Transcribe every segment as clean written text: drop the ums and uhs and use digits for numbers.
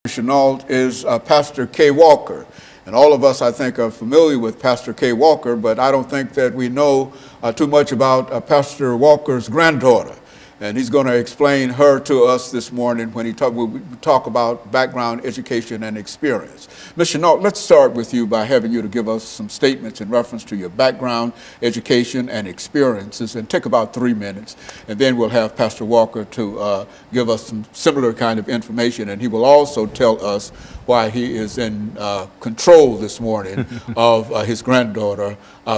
PShinault is Pastor KWalker. And all of us, I think, are familiar with Pastor KWalker, but I don't think that we know too much about Pastor Walker's granddaughter. And he's going to explain her to us this morning when we talk about background, education, and experience. Ms. Shinault, let's start with you by having you to give us some statements in reference to your background, education, and experiences, and take about 3 minutes. And then we'll have Pastor Walker to give us some similar kind of information, and he will also tell us why he is in control this morning of his granddaughter,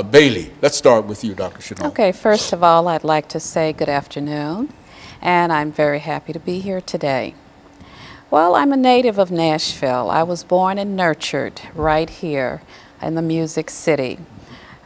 Bailey. Let's start with you, Dr. Shinault. Okay, first of all, I'd like to say good afternoon, and I'm very happy to be here today. Well, I'm a native of Nashville. I was born and nurtured right here in the Music City.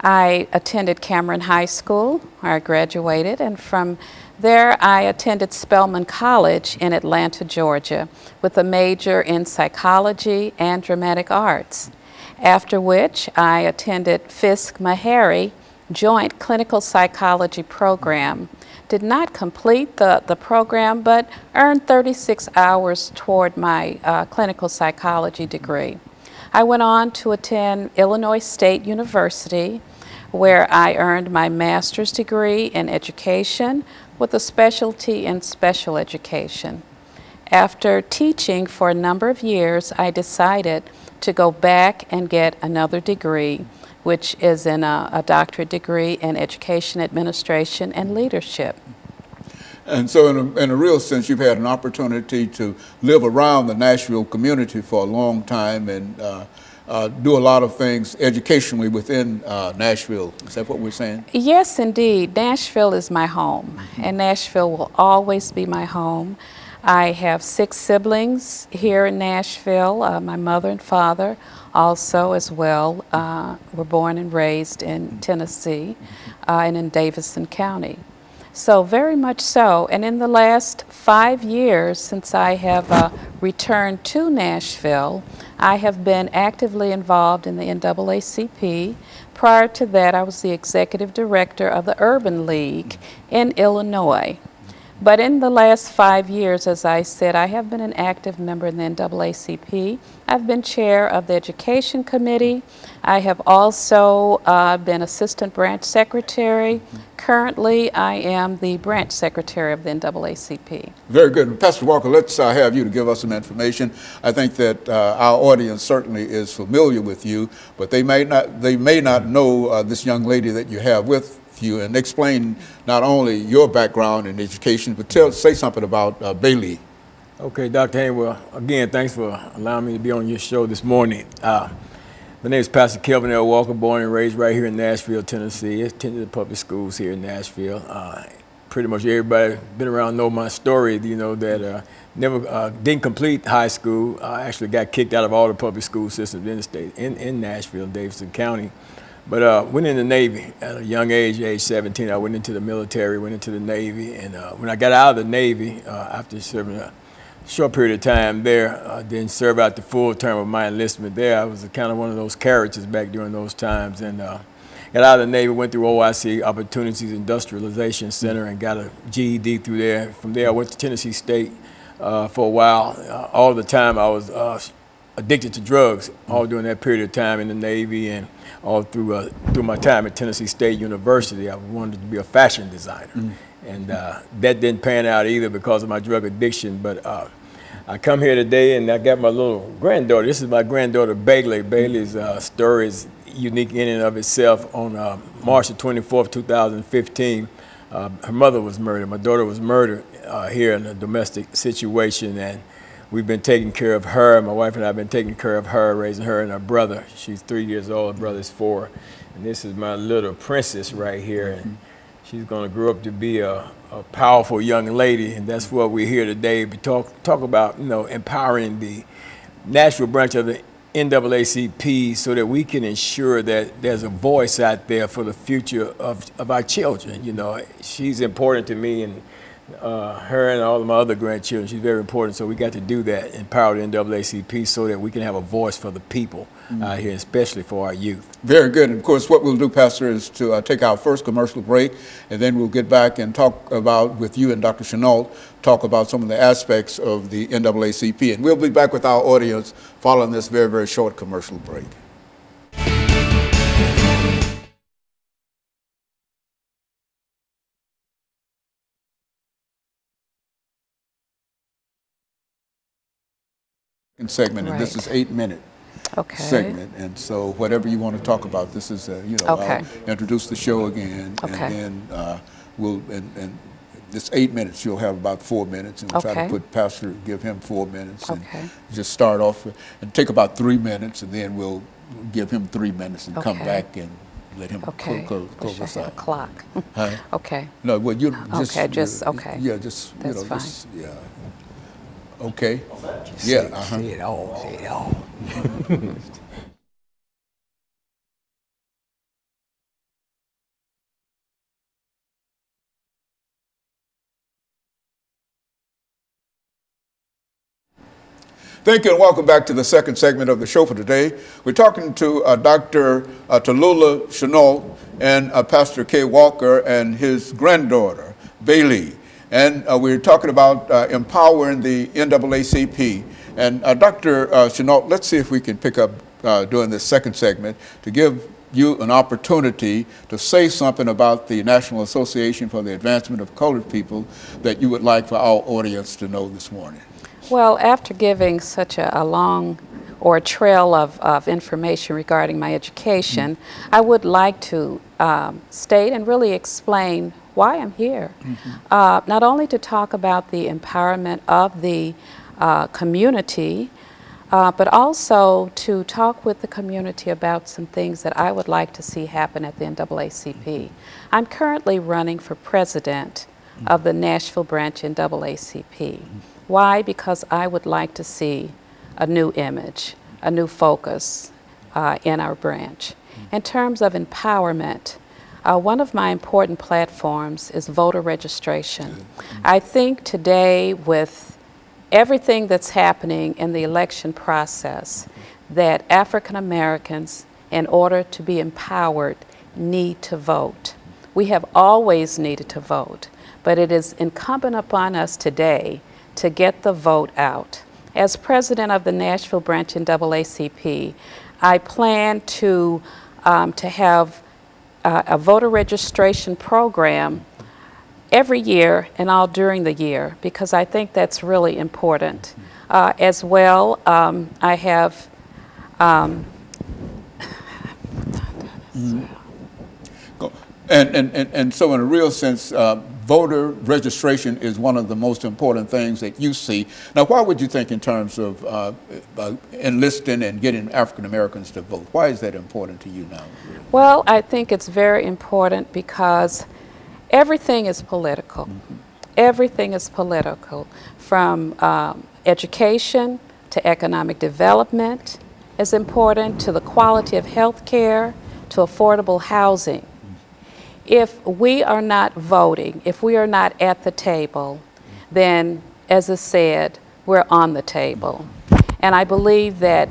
I attended Cameron High School, where I graduated, and from there I attended Spelman College in Atlanta, Georgia, with a major in psychology and dramatic arts. After which I attended Fisk-Meharry Joint Clinical Psychology Program. Did not complete the program, but earned 36 hours toward my clinical psychology degree. I went on to attend Illinois State University, where I earned my master's degree in education with a specialty in special education. After teaching for a number of years, I decided to go back and get another degree, which is in a doctorate degree in education administration and leadership. And so in a real sense, you've had an opportunity to live around the Nashville community for a long time and do a lot of things educationally within Nashville. Is that what we're saying? Yes, indeed. Nashville is my home, and Nashville will always be my home. I have 6 siblings here in Nashville. My mother and father also as well were born and raised in Tennessee and in Davidson County. So very much so. And in the last 5 years since I have returned to Nashville, I have been actively involved in the NAACP. Prior to that, I was the executive director of the Urban League in Illinois. But in the last 5 years, as I said, I have been an active member in the NAACP. I've been chair of the Education Committee. I have also been assistant branch secretary. Currently, I am the branch secretary of the NAACP. Very good. Pastor Walker, let's have you to give us some information. I think that our audience certainly is familiar with you, but they may not know this young lady that you have with you, and explain not only your background in education, but say something about Bailey. Okay, Dr. Haynes, well, again, thanks for allowing me to be on your show this morning. My name is Pastor Kelvin L. Walker, born and raised right here in Nashville, Tennessee. I attended the public schools here in Nashville. Pretty much everybody been around know my story, you know, that never didn't complete high school. I actually got kicked out of all the public school systems in the state, in Nashville, Davidson County. But went in the Navy at a young age 17. I went into the military, went into the Navy, and when I got out of the Navy, after serving a short period of time there, then served out the full term of my enlistment there. I was kind of one of those characters back during those times, and got out of the Navy, went through OIC, Opportunities Industrialization Center, and got a GED through there. From there, I went to Tennessee State for a while. All the time I was addicted to drugs, all during that period of time in the Navy, and all through my time at Tennessee State University. I wanted to be a fashion designer, and that didn't pan out either because of my drug addiction. But I come here today, and I got my little granddaughter. This is my granddaughter, Bailey. Bailey's story is unique in and of itself. On March the 24th, 2015, her mother was murdered. My daughter was murdered here in a domestic situation, and we've been taking care of her. My wife and I have been taking care of her, raising her and her brother. She's 3 years old, her brother's 4. And this is my little princess right here. And she's going to grow up to be a powerful young lady. And that's what we're here today to talk about, you know, empowering the Nashville branch of the NAACP so that we can ensure that there's a voice out there for the future of our children. You know, she's important to me, and her and all of my other grandchildren. She's very important, so we got to do that, empower the NAACP so that we can have a voice for the people out here, especially for our youth. Very good. And of course, what we'll do, Pastor, is to take our first commercial break, and then we'll get back and talk about, with you and Dr. PShinault, talk about some of the aspects of the NAACP. And we'll be back with our audience following this very, very short commercial break. Segment, and this is 8-minute segment, and so whatever you want to talk about, this is I'll introduce the show again, and then we'll and this 8 minutes you'll have about 4 minutes, and we'll try to put Pastor, give him 4 minutes, and just start off and take about 3 minutes, and then we'll give him 3 minutes and come back and let him close us out. Clock. Okay. No, well, you just yeah, just that's fine. just, yeah. Okay. Say it all. Say it all. Thank you, and welcome back to the second segment of the show for today. We're talking to Dr. Tallulah PShinault and Pastor KWalker and his granddaughter, Bailey. And we're talking about empowering the NAACP. And Dr. PShinault, let's see if we can pick up during this second segment to give you an opportunity to say something about the National Association for the Advancement of Colored People that you would like for our audience to know this morning. Well, after giving such a long or a trail of information regarding my education, I would like to state and really explain why I'm here. Not only to talk about the empowerment of the community, but also to talk with the community about some things that I would like to see happen at the NAACP. I'm currently running for president of the Nashville branch NAACP. Why? Because I would like to see a new image, a new focus in our branch. In terms of empowerment, one of my important platforms is voter registration. I think today, with everything that's happening in the election process, that African Americans, in order to be empowered, need to vote. We have always needed to vote, but it is incumbent upon us today to get the vote out. As president of the Nashville branch NAACP, I plan to have a voter registration program every year and all during the year, because I think that's really important. As well, I have and so in a real sense, voter registration is one of the most important things that you see. Now, why would you think in terms of enlisting and getting African Americans to vote? Why is that important to you now? Well, I think it's very important because everything is political. Everything is political, from education to economic development is important, to the quality of health care, to affordable housing. If we are not voting, if we are not at the table, then, as I said, we're on the table. And I believe that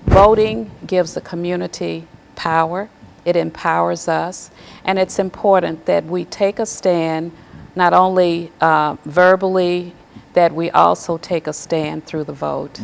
voting gives the community power. It empowers us. And it's important that we take a stand, not only verbally, that we also take a stand through the vote.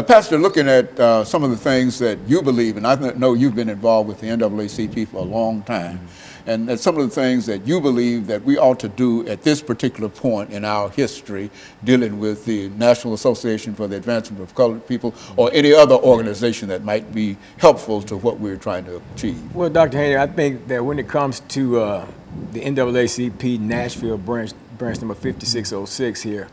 Pastor, looking at some of the things that you believe, and I know you've been involved with the NAACP for a long time, and some of the things that you believe that we ought to do at this particular point in our history dealing with the National Association for the Advancement of Colored People, or any other organization that might be helpful to what we're trying to achieve. Well, Dr. Haney, I think that when it comes to the NAACP Nashville branch number 5606 here,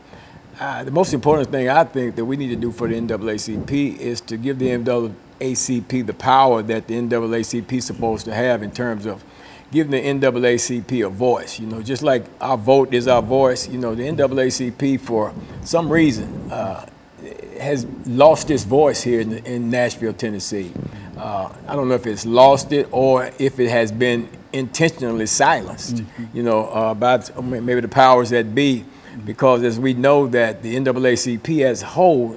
the most important thing I think that we need to do for the NAACP is to give the NAACP the power that the NAACP is supposed to have in terms of giving the NAACP a voice. You know, just like our vote is our voice, you know, the NAACP for some reason has lost its voice here in Nashville, Tennessee. I don't know if it's lost it or if it has been intentionally silenced, you know, by maybe the powers that be. because as we know that the NAACP as a whole